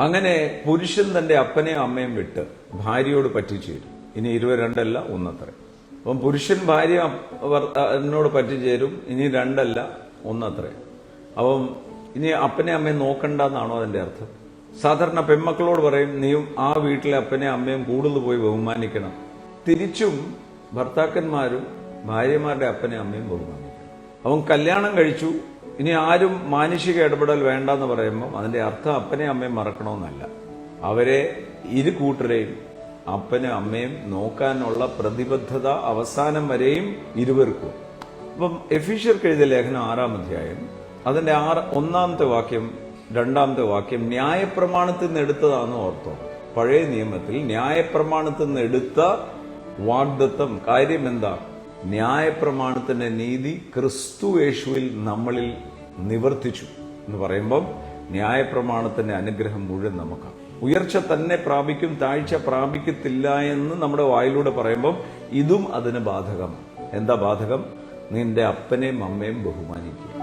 അങ്ങനെ പുരുഷൻ തന്റെ അപ്പനെയും അമ്മയും വിട്ട് ഭാര്യയോട് പറ്റിച്ചേരും. ഇനി 22 ഒന്നത്ര. അപ്പം പുരുഷൻ ഭാര്യ എന്നോട് പറ്റിച്ചേരും. ഇനി 2 ഒന്നത്ര. അപ്പം ഇനി അപ്പനെ അമ്മയും നോക്കണ്ടെന്നാണോ അതിന്റെ അർത്ഥം? സാധാരണ പെൺമക്കളോട് പറയും, നീയും ആ വീട്ടിലെ അപ്പനെ അമ്മയും കൂടുതൽ പോയി ബഹുമാനിക്കണം. തിരിച്ചും ഭർത്താക്കന്മാരും ഭാര്യമാരുടെ അപ്പനെ അമ്മയും ബഹുമാനിക്കണം. അവൻ കല്യാണം കഴിച്ചു, ഇനി ആരും മാനുഷിക ഇടപെടൽ വേണ്ടെന്ന് പറയുമ്പോൾ അതിന്റെ അർത്ഥം അപ്പനെ അമ്മയും മറക്കണമെന്നല്ല. അവരെ ഇരു കൂട്ടരെയും അപ്പനും അമ്മയും നോക്കാനുള്ള പ്രതിബദ്ധത അവസാനം വരെയും ഇരുവർക്കും. അപ്പം എഫീഷ്യർക്ക് എഴുതിയ ലേഖനം 6-ാം അധ്യായം അതിന്റെ 1-ാമത്തെ വാക്യം 2-ാമത്തെ വാക്യം ന്യായപ്രമാണത്തിൽ നിന്ന് എടുത്തതാണെന്ന് ഓർത്തോ. പഴയ നിയമത്തിൽ ന്യായപ്രമാണത്തിൽ നിന്ന് എടുത്ത വാഗ്ദത്തം. കാര്യം എന്താ? ന്യായപ്രമാണത്തിന്റെ നീതി ക്രിസ്തു യേശുവിൽ നമ്മളിൽ നിവർത്തിച്ചു എന്ന് പറയുമ്പം ന്യായപ്രമാണത്തിന്റെ അനുഗ്രഹം മുഴുവൻ നമുക്കാണ്. ഉയർച്ച തന്നെ പ്രാപിക്കും, താഴ്ച പ്രാപിക്കത്തില്ല എന്ന് നമ്മുടെ വായിലൂടെ പറയുമ്പം ഇതും അതിന് ബാധകമാണ്. എന്താ ബാധകം? നിന്റെ അപ്പനെയും അമ്മയും ബഹുമാനിക്കുക.